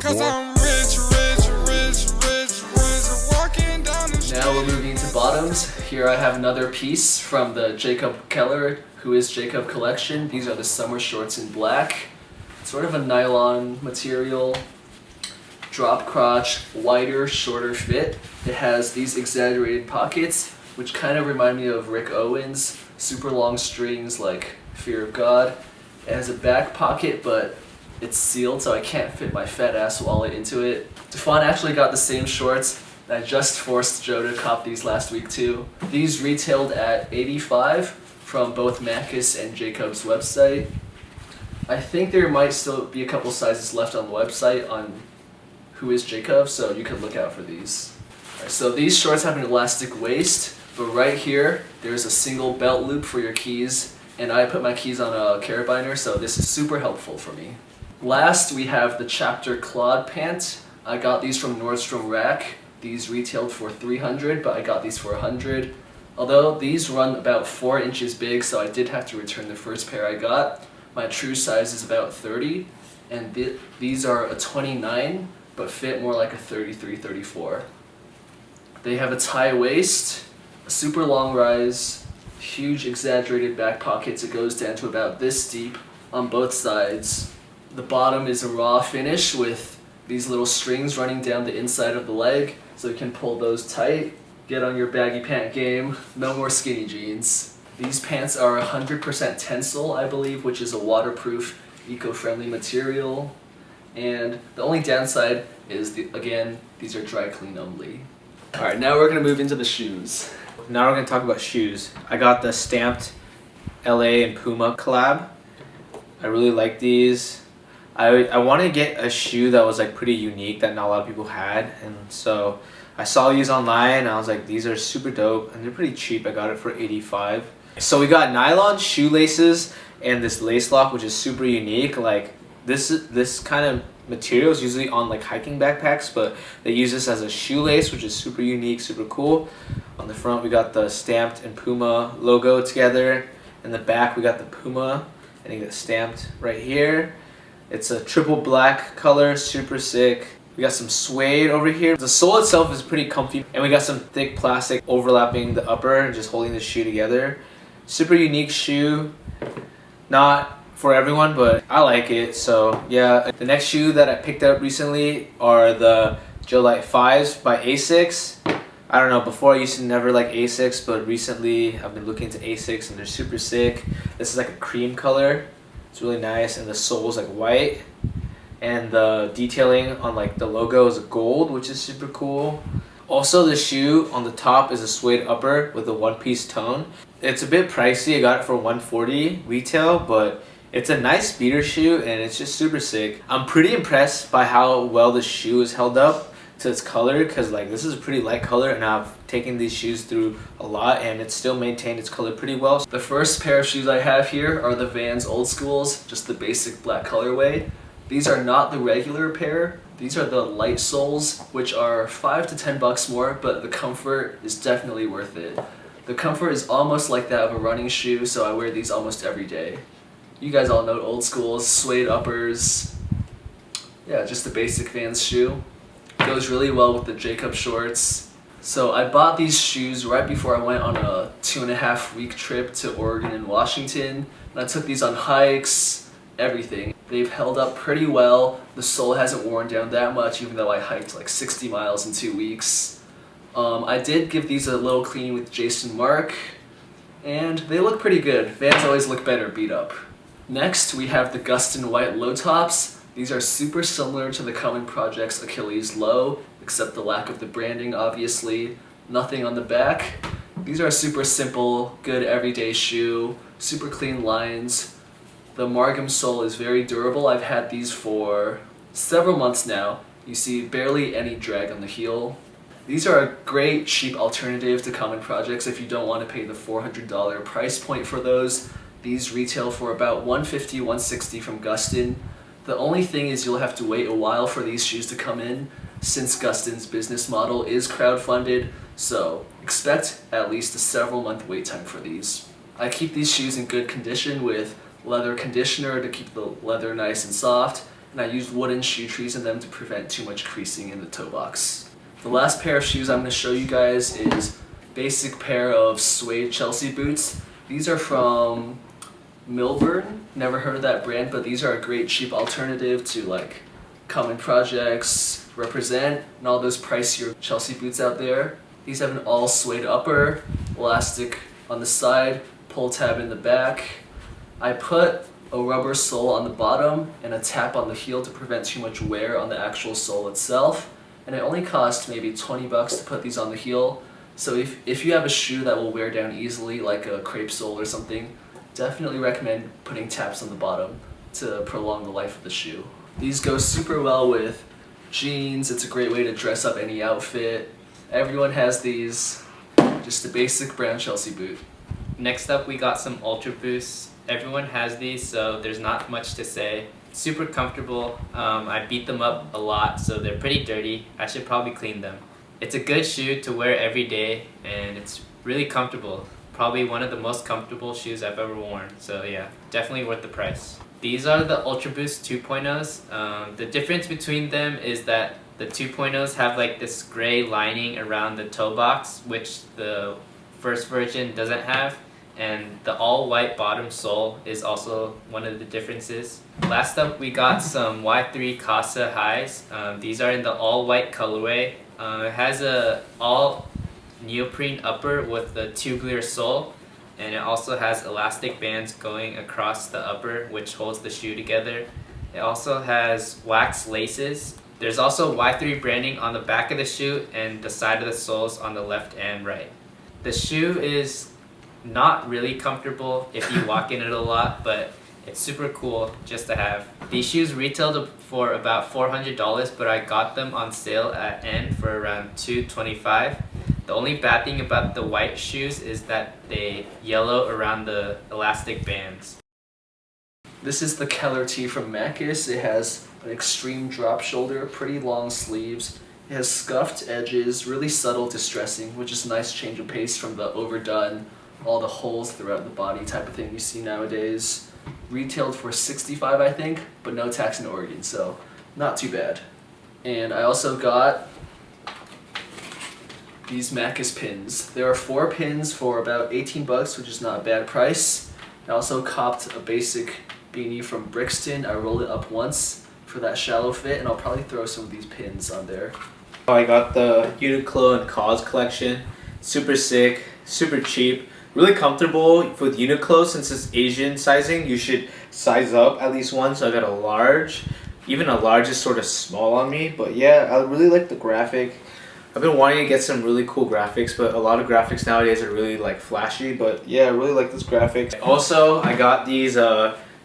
Cause I'm rich, walking down the street. Now we're moving to bottoms. Here I have another piece from the Keller whoisjacov collection. These are the summer shorts in black. Sort of a nylon material, drop crotch, wider, shorter fit. It has these exaggerated pockets, which kind of remind me of Rick Owens. Super long strings like Fear of God. It has a back pocket, but it's sealed, so I can't fit my fat ass wallet into it. Devon actually got the same shorts. I just forced Joe to cop these last week too. These retailed at $85 from both Mecca's and Jacob's website. I think there might still be a couple sizes left on the website on whoisjacov, so you can look out for these. Right, so these shorts have an elastic waist, but right here there's a single belt loop for your keys, and I put my keys on a carabiner, so this is super helpful for me. Last, we have the chapter claude pant. I got these from Nordstrom Rack. These retailed for $300, but I got these for $100. Although these run about 4 inches big, so I did have to return the first pair I got. My true size is about 30, and these are a 29, but fit more like a 33, 34. They have a tie waist, a super long rise, huge exaggerated back pockets. It goes down to about this deep on both sides. The bottom is a raw finish with these little strings running down the inside of the leg, so you can pull those tight. Get on your baggy pant game. No more skinny jeans. These pants are 100% Tencel, I believe, which is a waterproof, eco-friendly material. And the only downside is, again, these are dry clean only. Alright, now we're going to move into the shoes. Now we're going to talk about shoes. I got the stamped LA and Puma collab. I really like these. I want to get a shoe that was like pretty unique that not a lot of people had, and so I saw these online and I was like, these are super dope and they're pretty cheap. I got it for $85. So we got nylon shoelaces and this lace lock, which is super unique. Like this kind of material is usually on like hiking backpacks, but they use this as a shoelace, which is super unique, super cool. On the front we got the stamped and Puma logo together. In the back we got the Puma, and you get stamped right here. It's a triple black color, super sick. We got some suede over here. The sole itself is pretty comfy, and we got some thick plastic overlapping the upper and just holding the shoe together. Super unique shoe. Not for everyone, but I like it, so yeah. The next shoe that I picked up recently are the Lyte 5s by Asics. I don't know, before I used to never like Asics, but recently I've been looking into Asics and they're super sick. This is like a cream color. It's really nice, and the sole is like white, and the detailing on like the logo is gold, which is super cool. Also, the shoe on the top is a suede upper with a one-piece tone. It's a bit pricey. I got it for $140 retail, but it's a nice beater shoe and it's just super sick. I'm pretty impressed by how well the shoe is held up to its color, because like this is a pretty light color and I've taken these shoes through a lot and it's still maintained its color pretty well. The first pair of shoes I have here are the Vans Old Schools, just the basic black colorway. These are not the regular pair. These are the light soles, which are $5 to $10 more, but the comfort is definitely worth it. The comfort is almost like that of a running shoe, so I wear these almost every day. You guys all know Old Schools, suede uppers. Yeah, just the basic Vans shoe. Goes really well with the Jacob shorts. So I bought these shoes right before I went on a 2.5-week trip to Oregon and Washington. And I took these on hikes, everything. They've held up pretty well. The sole hasn't worn down that much, even though I hiked like 60 miles in 2 weeks. I did give these a little cleaning with Jason Mark, and they look pretty good. Vans always look better beat up. Next, we have the Gustin white low tops. These are super similar to the Common Project's Achilles low, except the lack of the branding, obviously. Nothing on the back. These are a super simple, good everyday shoe, super clean lines. The Margam sole is very durable. I've had these for several months now. You see barely any drag on the heel. These are a great cheap alternative to Common Projects if you don't want to pay the $400 price point for those. These retail for about $150, $160 from Gustin. The only thing is you'll have to wait a while for these shoes to come in, since Gustin's business model is crowdfunded, so expect at least a several month wait time for these. I keep these shoes in good condition with leather conditioner to keep the leather nice and soft, and I used wooden shoe trees in them to prevent too much creasing in the toe box. The last pair of shoes I'm going to show you guys is basic pair of suede Chelsea boots. These are from Milburn. Never heard of that brand, but these are a great cheap alternative to like Common Projects, Represent, and all those pricier Chelsea boots out there. These have an all suede upper, elastic on the side, pull tab in the back. I put a rubber sole on the bottom and a tap on the heel to prevent too much wear on the actual sole itself. And it only cost maybe 20 bucks to put these on the heel. So if you have a shoe that will wear down easily, like a crepe sole or something, definitely recommend putting taps on the bottom to prolong the life of the shoe. These go super well with jeans. It's a great way to dress up any outfit. Everyone has these. Just a basic brown Chelsea boot. Next up, we got some Ultra Boosts. Everyone has these, so there's not much to say. Super comfortable. I beat them up a lot, so they're pretty dirty. I should probably clean them. It's a good shoe to wear every day, and it's really comfortable. Probably one of the most comfortable shoes I've ever worn. So yeah, definitely worth the price. These are the Ultra Boost 2.0s. The difference between them is that the 2.0s have like this gray lining around the toe box, which the first version doesn't have. And the all white bottom sole is also one of the differences. Last up, we got some Y3 Qasa highs. These are in the all white colorway. It has a all neoprene upper with the tubular sole, and it also has elastic bands going across the upper, which holds the shoe together. It also has wax laces. There's also Y3 branding on the back of the shoe and the side of the soles on the left and right. The shoe is not really comfortable if you walk in it a lot, but it's super cool just to have. These shoes retailed for about $400, but I got them on sale at N for around $225. The only bad thing about the white shoes is that they yellow around the elastic bands. This is the Keller tee from Mecca. It has an extreme drop shoulder, pretty long sleeves. It has scuffed edges, really subtle distressing, which is a nice change of pace from the overdone, all the holes throughout the body type of thing you see nowadays. Retailed for $65, I think, but no tax in Oregon, so not too bad. And I also got these Machus pins. There are 4 pins for about 18 bucks, which is not a bad price. I also copped a basic beanie from Brixton. I rolled it up once for that shallow fit, and I'll probably throw some of these pins on there. I got the Uniqlo and Kaws collection. Super sick, super cheap, really comfortable with Uniqlo. Since it's Asian sizing, you should size up at least one. So I got a large. Even a large is sort of small on me, but yeah, I really like the graphic. I've been wanting to get some really cool graphics, but a lot of graphics nowadays are really like flashy, but yeah, I really like this graphic. Also, I got these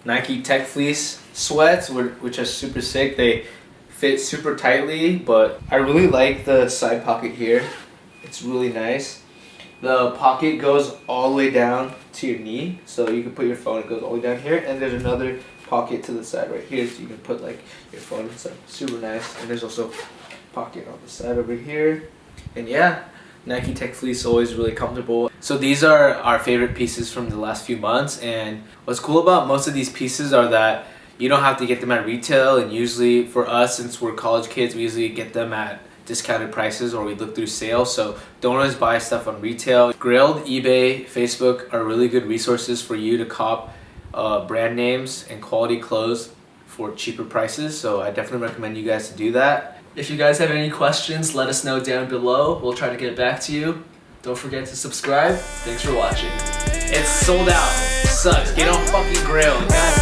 Nike Tech Fleece sweats, which are super sick. They fit super tightly, but I really like the side pocket here. It's really nice. The pocket goes all the way down to your knee, so you can put your phone. It goes all the way down here, and there's another pocket to the side right here, so you can put like your phone inside. Super nice. And there's also pocket on the side over here. And yeah, Nike Tech Fleece is always really comfortable. So these are our favorite pieces from the last few months, and what's cool about most of these pieces are that you don't have to get them at retail, and usually for us, since we're college kids, we usually get them at discounted prices or we look through sales, so don't always buy stuff on retail. Grilled, eBay, Facebook are really good resources for you to cop brand names and quality clothes for cheaper prices, so I definitely recommend you guys to do that. If you guys have any questions, let us know down below. We'll try to get back to you. Don't forget to subscribe. Thanks for watching. It's sold out. Sucks. Get on fucking Grill. God